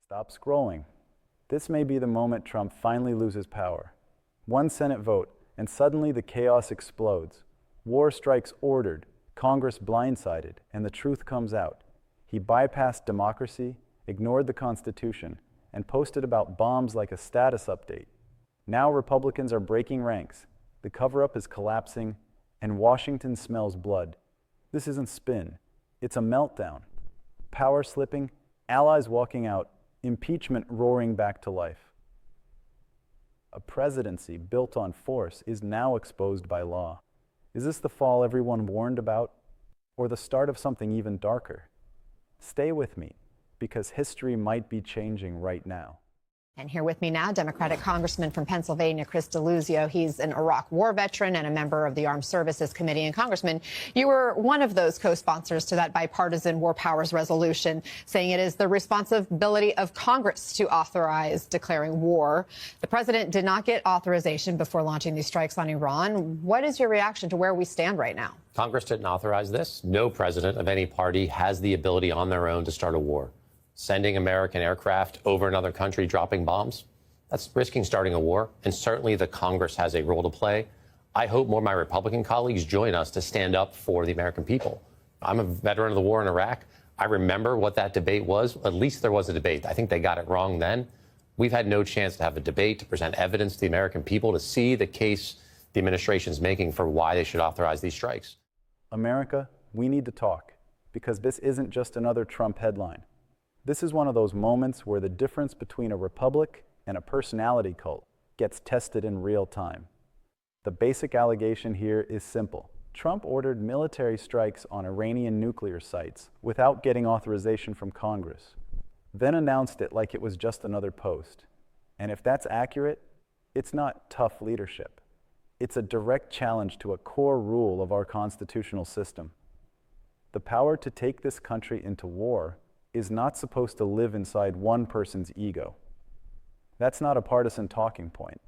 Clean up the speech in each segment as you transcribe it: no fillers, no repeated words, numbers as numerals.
Stop scrolling. This may be the moment Trump finally loses power. One Senate vote, and suddenly the chaos explodes. War strikes ordered, Congress blindsided, and the truth comes out. He bypassed democracy, ignored the Constitution, and posted about bombs like a status update. Now Republicans are breaking ranks, the cover-up is collapsing, and Washington smells blood. This isn't spin, it's a meltdown. Power slipping, allies walking out, impeachment roaring back to life. A presidency built on force is now exposed by law. Is this the fall everyone warned about, or the start of something even darker? Stay with me, because history might be changing right now. And here with me now, Democratic Congressman from Pennsylvania, Chris Deluzio. He's an Iraq war veteran and a member of the Armed Services Committee. And Congressman, you were one of those co-sponsors to that bipartisan war powers resolution, saying it is the responsibility of Congress to authorize declaring war. The president did not get authorization before launching these strikes on Iran. What is your reaction to where we stand right now? Congress didn't authorize this. No president of any party has the ability on their own to start a war. Sending American aircraft over another country, dropping bombs, that's risking starting a war. And certainly the Congress has a role to play. I hope more of my Republican colleagues join us to stand up for the American people. I'm a veteran of the war in Iraq. I remember what that debate was. At least there was a debate. I think they got it wrong then. We've had no chance to have a debate, to present evidence to the American people, to see the case the administration is making for why they should authorize these strikes. America, we need to talk, because this isn't just another Trump headline. This is one of those moments where the difference between a republic and a personality cult gets tested in real time. The basic allegation here is simple. Trump ordered military strikes on Iranian nuclear sites without getting authorization from Congress, then announced it like it was just another post. And if that's accurate, it's not tough leadership. It's a direct challenge to a core rule of our constitutional system. The power to take this country into war is not supposed to live inside one person's ego. That's not a partisan talking point.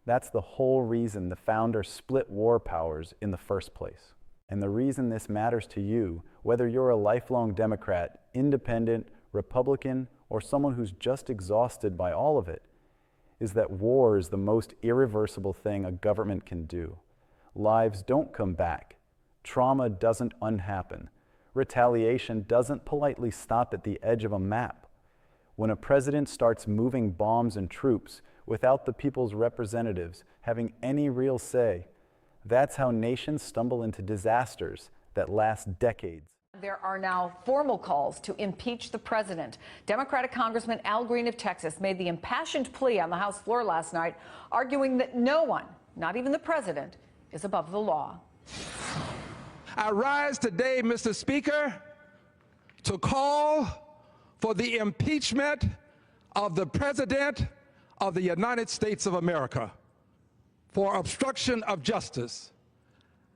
That's the whole reason the founders split war powers in the first place. And the reason this matters to you, whether you're a lifelong Democrat, independent, Republican, or someone who's just exhausted by all of it, is that war is the most irreversible thing a government can do. Lives don't come back. Trauma doesn't unhappen. Retaliation doesn't politely stop at the edge of a map. When a president starts moving bombs and troops without the people's representatives having any real say, that's how nations stumble into disasters that last decades. There are now formal calls to impeach the president. Democratic Congressman Al Green of Texas made the impassioned plea on the House floor last night, arguing that no one, not even the president, is above the law. I rise today, Mr. Speaker, to call for the impeachment of the President of the United States of America for obstruction of justice.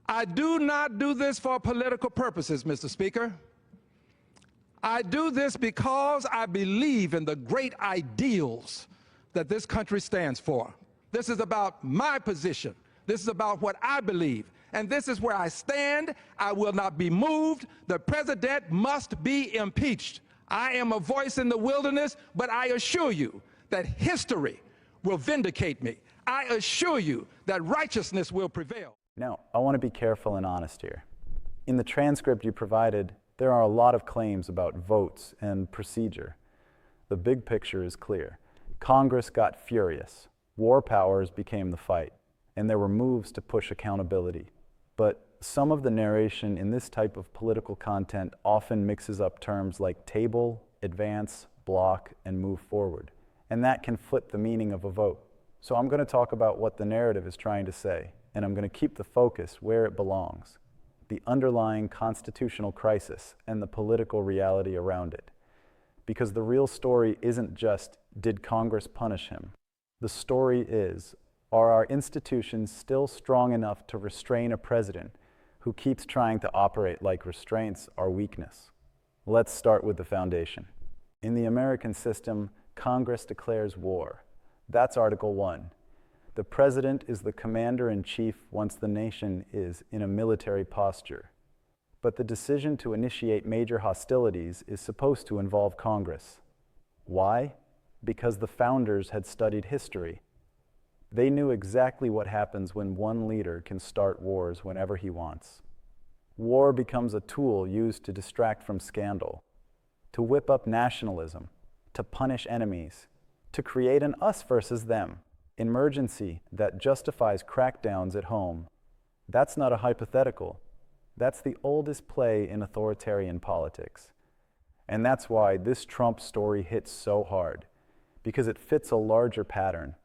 I do not do this for political purposes, Mr. Speaker. I do this because I believe in the great ideals that this country stands for. This is about my position. This is about what I believe. And this is where I stand. I will not be moved. The president must be impeached. I am a voice in the wilderness, but I assure you that history will vindicate me. I assure you that righteousness will prevail. Now, I want to be careful and honest here. In the transcript you provided, there are a lot of claims about votes and procedure. The big picture is clear. Congress got furious. War powers became the fight, and there were moves to push accountability. But some of the narration in this type of political content often mixes up terms like table, advance, block, and move forward. And that can flip the meaning of a vote. So I'm going to talk about what the narrative is trying to say, and I'm going to keep the focus where it belongs, the underlying constitutional crisis and the political reality around it. Because the real story isn't just, did Congress punish him? The story is, are our institutions still strong enough to restrain a president who keeps trying to operate like restraints are weakness? Let's start with the foundation. In the American system, Congress declares war. That's Article 1. The president is the commander-in-chief once the nation is in a military posture. But the decision to initiate major hostilities is supposed to involve Congress. Why? because the founders had studied history. They knew exactly what happens when one leader can start wars whenever he wants. War becomes a tool used to distract from scandal, to whip up nationalism, to punish enemies, to create an us versus them emergency that justifies crackdowns at home. That's not a hypothetical. That's the oldest play in authoritarian politics. And that's why this Trump story hits so hard, because it fits a larger pattern.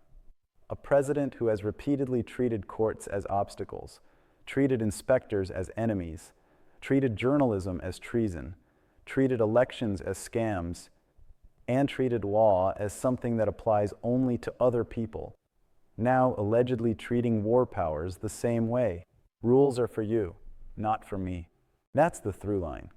A president who has repeatedly treated courts as obstacles, treated inspectors as enemies, treated journalism as treason, treated elections as scams, and treated law as something that applies only to other people. Now allegedly treating war powers the same way. Rules are for you, not for me. That's the through line.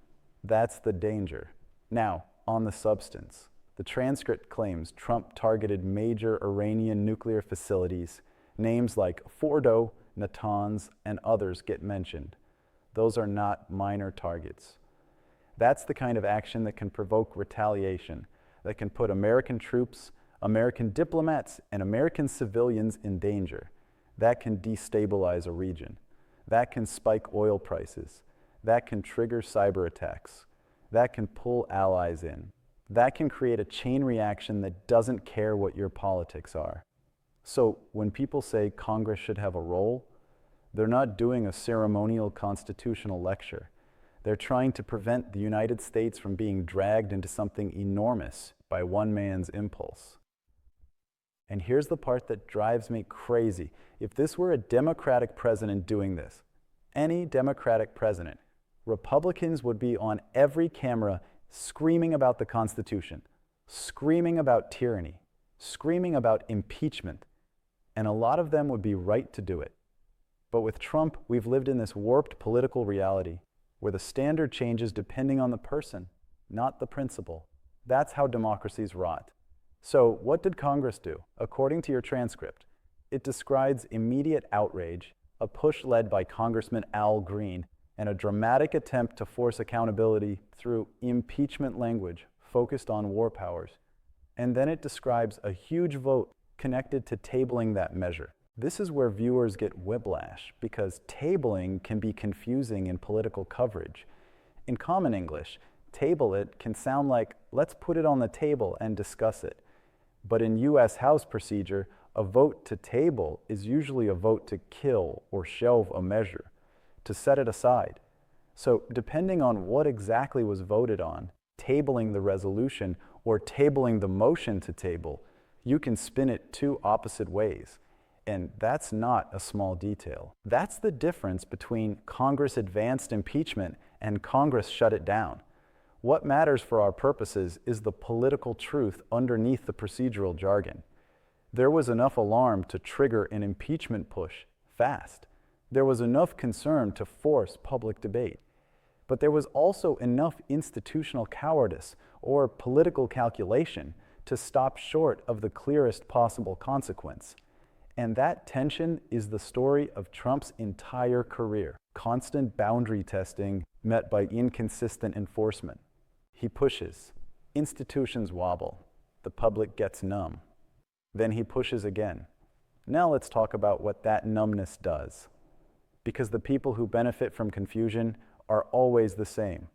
That's the danger. Now, on the substance. The transcript claims Trump targeted major Iranian nuclear facilities. Names like Fordo, Natanz, and others get mentioned. Those are not minor targets. That's the kind of action that can provoke retaliation, that can put American troops, American diplomats, and American civilians in danger. That can destabilize a region. That can spike oil prices. That can trigger cyber attacks. That can pull allies in. That can create a chain reaction that doesn't care what your politics are. So when people say Congress should have a role, they're not doing a ceremonial constitutional lecture. They're trying to prevent the United States from being dragged into something enormous by one man's impulse. And here's the part that drives me crazy. If this were a Democratic president doing this, any Democratic president, Republicans would be on every camera screaming about the Constitution, screaming about tyranny, screaming about impeachment, and a lot of them would be right to do it. But with Trump, we've lived in this warped political reality where the standard changes depending on the person, not the principle. That's how democracies rot. So what did Congress do? According to your transcript, it describes immediate outrage, a push led by Congressman Al Green, and a dramatic attempt to force accountability through impeachment language focused on war powers. And then it describes a huge vote connected to tabling that measure. This is where viewers get whiplash, because tabling can be confusing in political coverage. In common English, table it can sound like, let's put it on the table and discuss it. But in U.S. House procedure, a vote to table is usually a vote to kill or shelve a measure, to set it aside. So depending on what exactly was voted on, tabling the resolution or tabling the motion to table, you can spin it two opposite ways. And that's not a small detail. That's the difference between Congress advanced impeachment and Congress shut it down. What matters for our purposes is the political truth underneath the procedural jargon. There was enough alarm to trigger an impeachment push fast. There was enough concern to force public debate. But there was also enough institutional cowardice or political calculation to stop short of the clearest possible consequence. And that tension is the story of Trump's entire career. Constant boundary testing met by inconsistent enforcement. He pushes. Institutions wobble. The public gets numb. Then he pushes again. Now let's talk about what that numbness does. Because the people who benefit from confusion are always the same.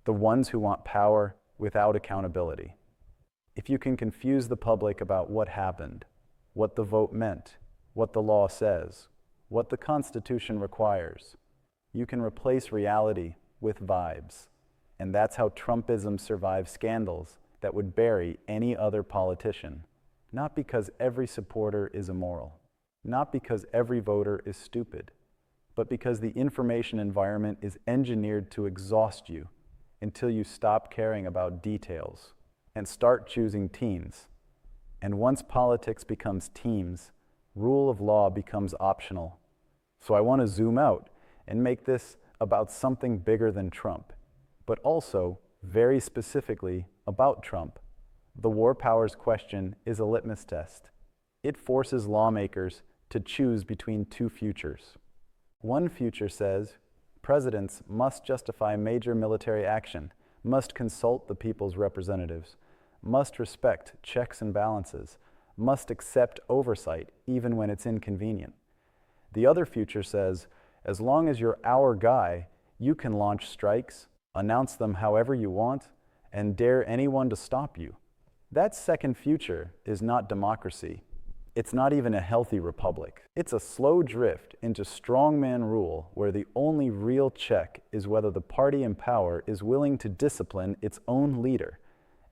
The ones who want power without accountability. If you can confuse the public about what happened, what the vote meant, what the law says, what the Constitution requires, you can replace reality with vibes. And that's how Trumpism survives scandals that would bury any other politician. Not because every supporter is immoral, not because every voter is stupid, but because the information environment is engineered to exhaust you until you stop caring about details and start choosing teams. And once politics becomes teams, rule of law becomes optional. So I want to zoom out and make this about something bigger than Trump, but also very specifically about Trump. The war powers question is a litmus test. It forces lawmakers to choose between two futures. One future says presidents must justify major military action, must consult the people's representatives, must respect checks and balances, must accept oversight even when it's inconvenient. The other future says, as long as you're our guy, you can launch strikes, announce them however you want, and dare anyone to stop you. That second future is not democracy. It's not even a healthy republic. It's a slow drift into strongman rule where the only real check is whether the party in power is willing to discipline its own leader.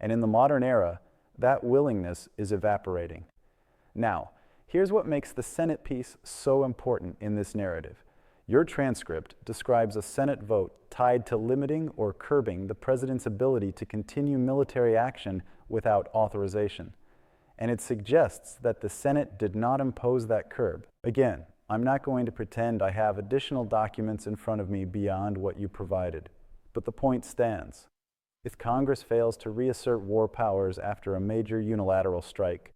And in the modern era, that willingness is evaporating. Now, here's what makes the Senate piece so important in this narrative. Your transcript describes a Senate vote tied to limiting or curbing the president's ability to continue military action without authorization. And it suggests that the Senate did not impose that curb. Again, I'm not going to pretend I have additional documents in front of me beyond what you provided, but the point stands. If Congress fails to reassert war powers after a major unilateral strike,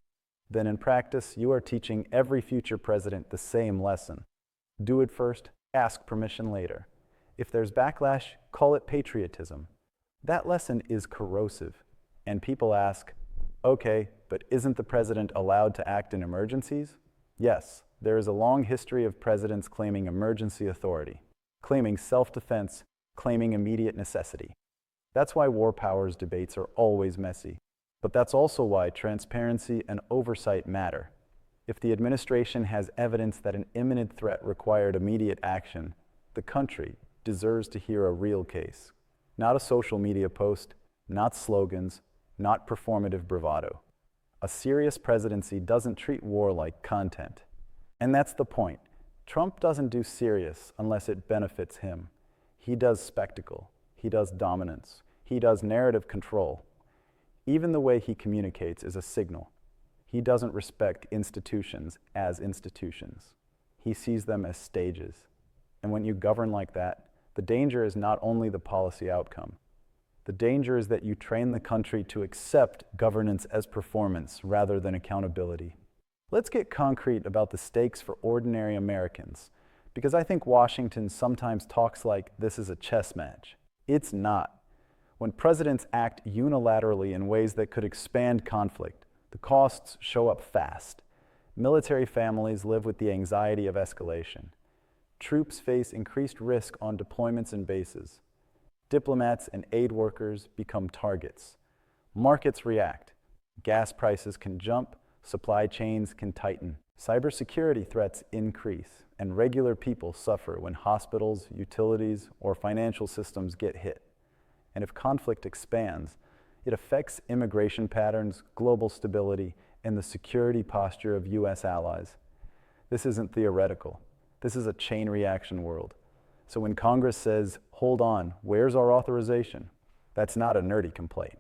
then in practice you are teaching every future president the same lesson. Do it first, ask permission later. If there's backlash, call it patriotism. That lesson is corrosive, and people ask, okay, but isn't the president allowed to act in emergencies? Yes, there is a long history of presidents claiming emergency authority, claiming self-defense, claiming immediate necessity. That's why war powers debates are always messy. But that's also why transparency and oversight matter. If the administration has evidence that an imminent threat required immediate action, the country deserves to hear a real case. Not a social media post, not slogans, not performative bravado. A serious presidency doesn't treat war like content. And that's the point. Trump doesn't do serious unless it benefits him. He does spectacle. He does dominance. He does narrative control. Even the way he communicates is a signal. He doesn't respect institutions as institutions. He sees them as stages. And when you govern like that, the danger is not only the policy outcome. The danger is that you train the country to accept governance as performance rather than accountability. Let's get concrete about the stakes for ordinary Americans, because I think Washington sometimes talks like this is a chess match. It's not. When presidents act unilaterally in ways that could expand conflict, the costs show up fast. Military families live with the anxiety of escalation. Troops face increased risk on deployments and bases. Diplomats and aid workers become targets. Markets react. Gas prices can jump, supply chains can tighten. Cybersecurity threats increase, and regular people suffer when hospitals, utilities, or financial systems get hit. And if conflict expands, it affects immigration patterns, global stability, and the security posture of U.S. allies. This isn't theoretical. This is a chain reaction world. So when Congress says, hold on, where's our authorization? That's not a nerdy complaint.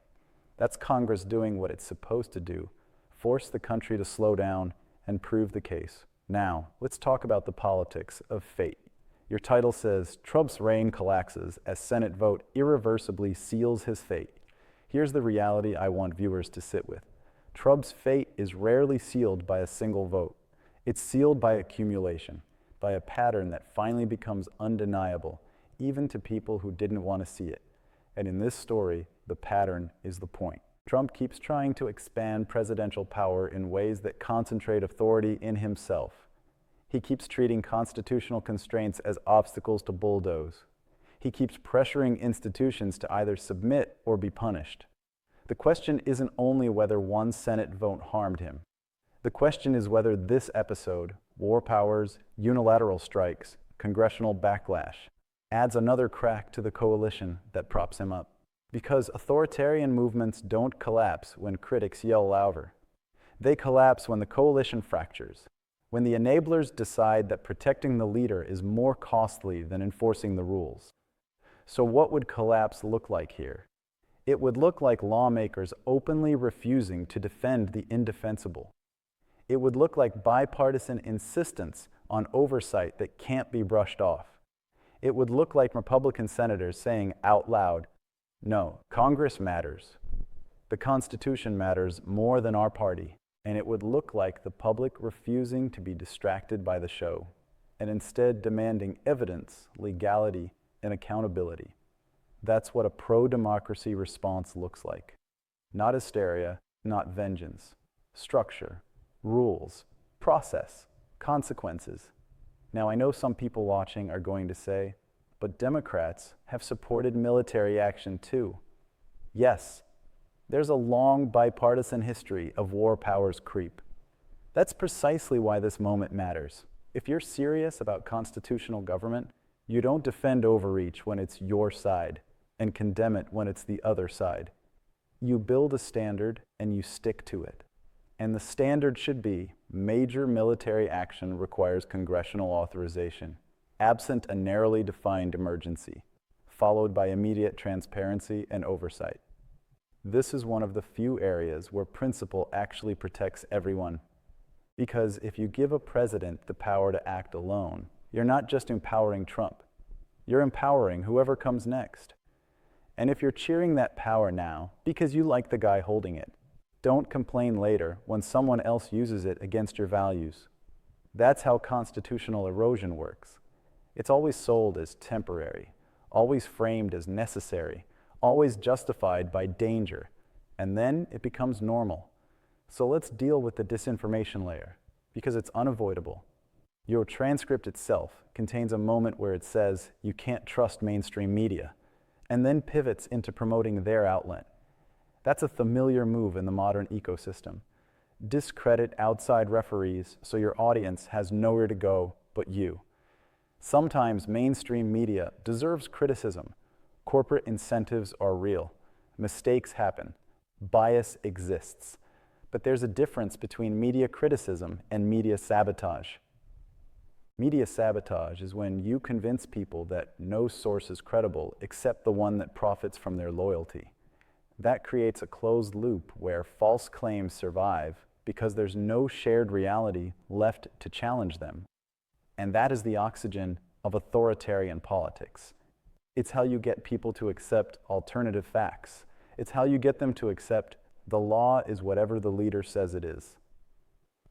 That's Congress doing what it's supposed to do, force the country to slow down and prove the case. Now, let's talk about the politics of fate. Your title says, Trump's reign collapses as Senate vote irreversibly seals his fate. Here's the reality I want viewers to sit with. Trump's fate is rarely sealed by a single vote. It's sealed by accumulation, by a pattern that finally becomes undeniable, even to people who didn't want to see it. And in this story, the pattern is the point. Trump keeps trying to expand presidential power in ways that concentrate authority in himself. He keeps treating constitutional constraints as obstacles to bulldoze. He keeps pressuring institutions to either submit or be punished. The question isn't only whether one Senate vote harmed him. The question is whether this episode, war powers, unilateral strikes, congressional backlash, adds another crack to the coalition that props him up. Because authoritarian movements don't collapse when critics yell louder. They collapse when the coalition fractures. When the enablers decide that protecting the leader is more costly than enforcing the rules. So what would collapse look like here? It would look like lawmakers openly refusing to defend the indefensible. It would look like bipartisan insistence on oversight that can't be brushed off. It would look like Republican senators saying out loud, no, Congress matters. The Constitution matters more than our party. And it would look like the public refusing to be distracted by the show, and instead demanding evidence, legality, and accountability. That's what a pro-democracy response looks like. not hysteria, not vengeance. Structure, rules, process, consequences. Now, I know some people watching are going to say, but Democrats have supported military action too. Yes, there's a long bipartisan history of war powers creep. That's precisely why this moment matters. If you're serious about constitutional government, you don't defend overreach when it's your side and condemn it when it's the other side. You build a standard and you stick to it. And the standard should be major military action requires congressional authorization, absent a narrowly defined emergency, followed by immediate transparency and oversight. This is one of the few areas where principle actually protects everyone. Because if you give a president the power to act alone, you're not just empowering Trump, you're empowering whoever comes next. And if you're cheering that power now because you like the guy holding it, don't complain later when someone else uses it against your values. That's how constitutional erosion works. It's always sold as temporary, always framed as necessary, always justified by danger, and then it becomes normal. So let's deal with the disinformation layer, because it's unavoidable. Your transcript itself contains a moment where it says you can't trust mainstream media, and then pivots into promoting their outlet. That's a familiar move in the modern ecosystem. Discredit outside referees so your audience has nowhere to go but you. Sometimes mainstream media deserves criticism. Corporate incentives are real. Mistakes happen. Bias exists. But there's a difference between media criticism and media sabotage. Media sabotage is when you convince people that no source is credible except the one that profits from their loyalty. That creates a closed loop where false claims survive because there's no shared reality left to challenge them. And that is the oxygen of authoritarian politics. It's how you get people to accept alternative facts. It's how you get them to accept the law is whatever the leader says it is.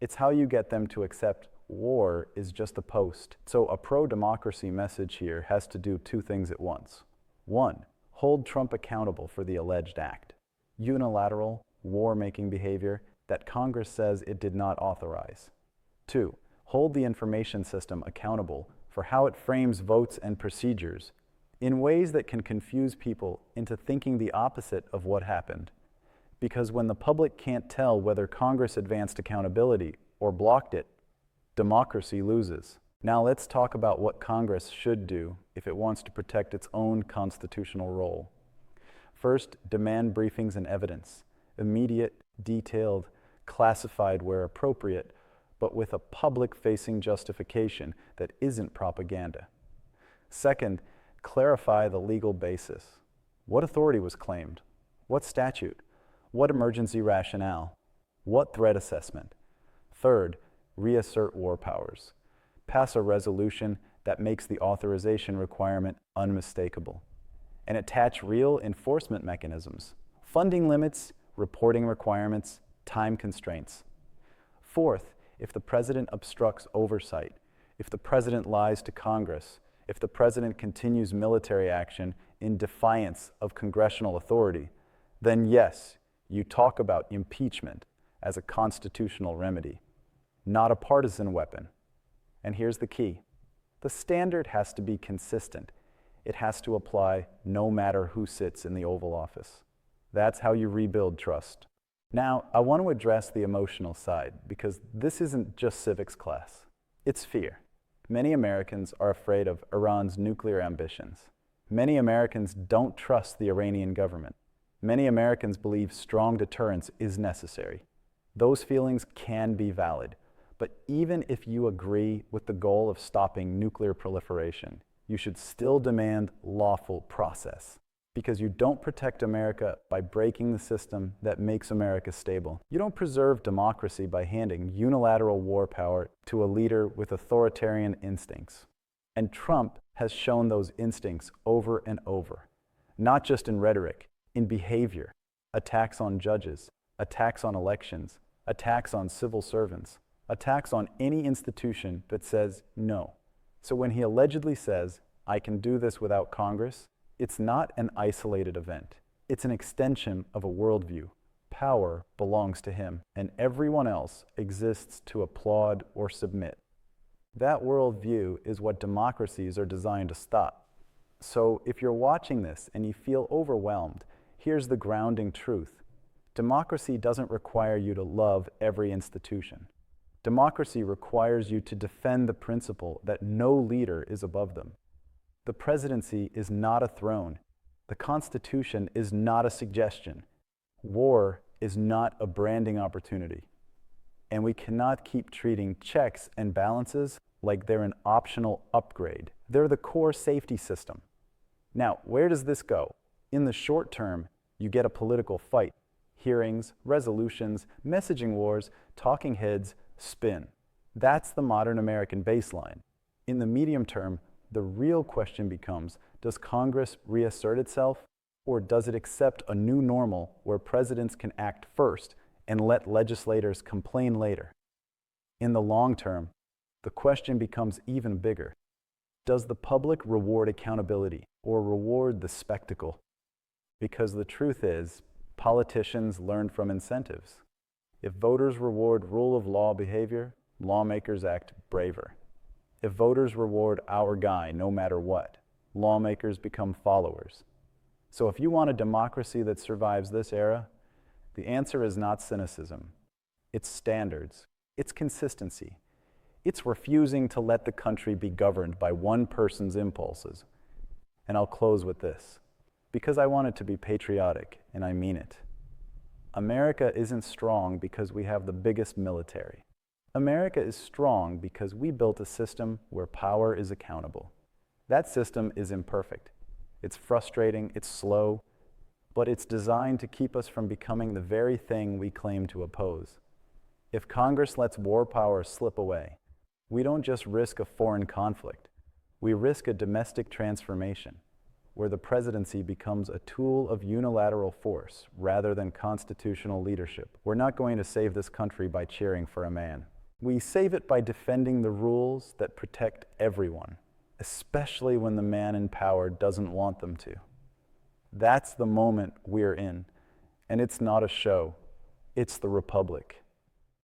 It's how you get them to accept war is just a post. So a pro-democracy message here has to do two things at once. One, hold Trump accountable for the alleged act. Unilateral, war-making behavior that Congress says it did not authorize. Two, hold the information system accountable for how it frames votes and procedures in ways that can confuse people into thinking the opposite of what happened. Because when the public can't tell whether Congress advanced accountability or blocked it, democracy loses. Now let's talk about what Congress should do if it wants to protect its own constitutional role. First, demand briefings and evidence, immediate, detailed, classified where appropriate, but with a public-facing justification that isn't propaganda. Second, clarify the legal basis. What authority was claimed? What statute? What emergency rationale? What threat assessment? Third, reassert war powers. Pass a resolution that makes the authorization requirement unmistakable. And attach real enforcement mechanisms, funding limits, reporting requirements, time constraints. Fourth, if the president obstructs oversight, if the president lies to Congress, if the president continues military action in defiance of congressional authority, then yes, you talk about impeachment as a constitutional remedy, not a partisan weapon. And here's the key. The standard has to be consistent. It has to apply no matter who sits in the Oval Office. That's how you rebuild trust. Now, I want to address the emotional side because this isn't just civics class. It's fear. Many Americans are afraid of Iran's nuclear ambitions. Many Americans don't trust the Iranian government. Many Americans believe strong deterrence is necessary. Those feelings can be valid, but even if you agree with the goal of stopping nuclear proliferation, you should still demand lawful process, because you don't protect America by breaking the system that makes America stable. You don't preserve democracy by handing unilateral war power to a leader with authoritarian instincts. And Trump has shown those instincts over and over, not just in rhetoric, in behavior, attacks on judges, attacks on elections, attacks on civil servants, attacks on any institution that says no. So when he allegedly says, "I can do this without Congress," it's not an isolated event. It's an extension of a worldview, Power belongs to him, and everyone else exists to applaud or submit. That worldview is what democracies are designed to stop. So if you're watching this and you feel overwhelmed, here's the grounding truth. Democracy doesn't require you to love every institution. Democracy requires you to defend the principle that no leader is above them. The presidency is not a throne. The Constitution is not a suggestion. War is not a branding opportunity. And we cannot keep treating checks and balances like they're an optional upgrade. They're the core safety system. Now, where does this go? In the short term, you get a political fight. Hearings, resolutions, messaging wars, talking heads, spin. That's the modern American baseline. In the medium term, the real question becomes, does Congress reassert itself, or does it accept a new normal where presidents can act first and let legislators complain later? In the long term, the question becomes even bigger. Does the public reward accountability or reward the spectacle? Because the truth is, politicians learn from incentives. If voters reward rule of law behavior, lawmakers act braver. If voters reward our guy no matter what, lawmakers become followers. So if you want a democracy that survives this era, the answer is not cynicism. It's standards. It's consistency. It's refusing to let the country be governed by one person's impulses. And I'll close with this, because I want it to be patriotic, and I mean it. America isn't strong because we have the biggest military. America is strong because we built a system where power is accountable. That system is imperfect. It's frustrating, it's slow, but it's designed to keep us from becoming the very thing we claim to oppose. If Congress lets war power slip away, we don't just risk a foreign conflict, we risk a domestic transformation, where the presidency becomes a tool of unilateral force rather than constitutional leadership. We're not going to save this country by cheering for a man. We save it by defending the rules that protect everyone, especially when the man in power doesn't want them to. That's the moment we're in, and it's not a show, it's the Republic.